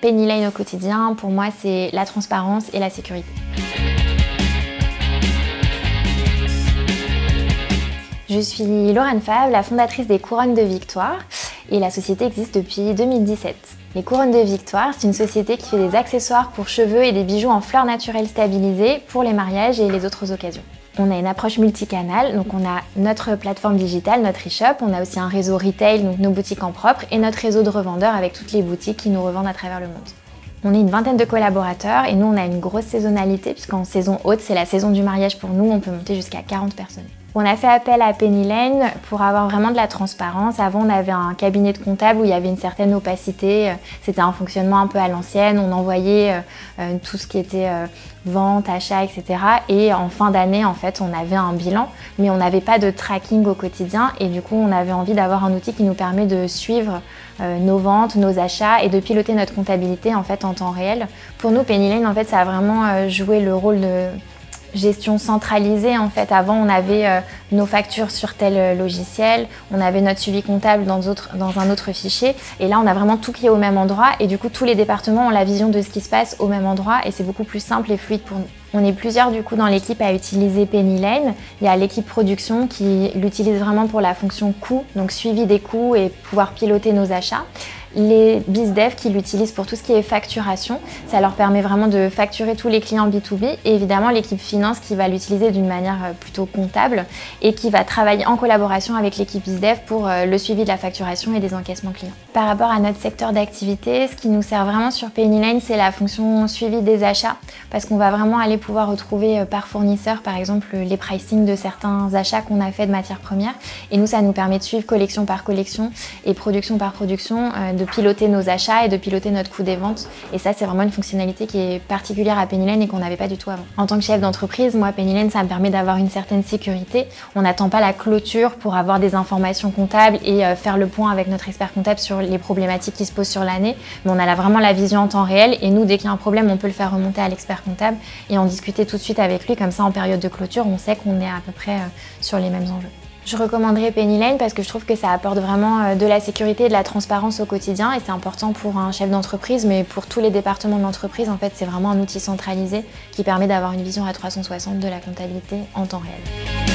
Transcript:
Penny Lane au quotidien, pour moi, c'est la transparence et la sécurité. Je suis Laurent Favre, la fondatrice des Couronnes de Victoire, et la société existe depuis 2017. Les Couronnes de Victoire, c'est une société qui fait des accessoires pour cheveux et des bijoux en fleurs naturelles stabilisées pour les mariages et les autres occasions. On a une approche multicanale, donc on a notre plateforme digitale, notre e-shop, on a aussi un réseau retail, donc nos boutiques en propre, et notre réseau de revendeurs avec toutes les boutiques qui nous revendent à travers le monde. On est une vingtaine de collaborateurs et nous on a une grosse saisonnalité puisqu'en saison haute, c'est la saison du mariage pour nous, on peut monter jusqu'à 40 personnes. On a fait appel à Penny Lane pour avoir vraiment de la transparence. Avant, on avait un cabinet de comptable où il y avait une certaine opacité. C'était un fonctionnement un peu à l'ancienne. On envoyait tout ce qui était vente, achat, etc. Et en fin d'année, en fait, on avait un bilan, mais on n'avait pas de tracking au quotidien. Et du coup, on avait envie d'avoir un outil qui nous permet de suivre nos ventes, nos achats et de piloter notre comptabilité en fait en temps réel. Pour nous, Penny Lane, en fait, ça a vraiment joué le rôle de gestion centralisée. En fait, avant, on avait nos factures sur tel logiciel, on avait notre suivi comptable dans un autre fichier. Et là, on a vraiment tout qui est au même endroit. Et du coup, tous les départements ont la vision de ce qui se passe au même endroit. Et c'est beaucoup plus simple et fluide pour nous. On est plusieurs du coup dans l'équipe à utiliser Penny Lane. Il y a l'équipe production qui l'utilise vraiment pour la fonction coût, donc suivi des coûts et pouvoir piloter nos achats. Les BizDev qui l'utilisent pour tout ce qui est facturation, ça leur permet vraiment de facturer tous les clients B2B, et évidemment l'équipe finance qui va l'utiliser d'une manière plutôt comptable et qui va travailler en collaboration avec l'équipe BizDev pour le suivi de la facturation et des encaissements clients. Par rapport à notre secteur d'activité, ce qui nous sert vraiment sur Penny Lane, c'est la fonction suivi des achats, parce qu'on va vraiment aller pouvoir retrouver par fournisseur par exemple les pricing de certains achats qu'on a fait de matières premières, et nous ça nous permet de suivre collection par collection et production par production, de piloter nos achats et de piloter notre coût des ventes. Et ça, c'est vraiment une fonctionnalité qui est particulière à Penny Lane et qu'on n'avait pas du tout avant. En tant que chef d'entreprise, moi, Penny Lane, ça me permet d'avoir une certaine sécurité. On n'attend pas la clôture pour avoir des informations comptables et faire le point avec notre expert comptable sur les problématiques qui se posent sur l'année. Mais on a vraiment la vision en temps réel, et nous, dès qu'il y a un problème, on peut le faire remonter à l'expert comptable et en discuter tout de suite avec lui. Comme ça, en période de clôture, on sait qu'on est à peu près sur les mêmes enjeux. Je recommanderais Penny Lane parce que je trouve que ça apporte vraiment de la sécurité et de la transparence au quotidien, et c'est important pour un chef d'entreprise, mais pour tous les départements de l'entreprise. En fait, c'est vraiment un outil centralisé qui permet d'avoir une vision à 360 de la comptabilité en temps réel.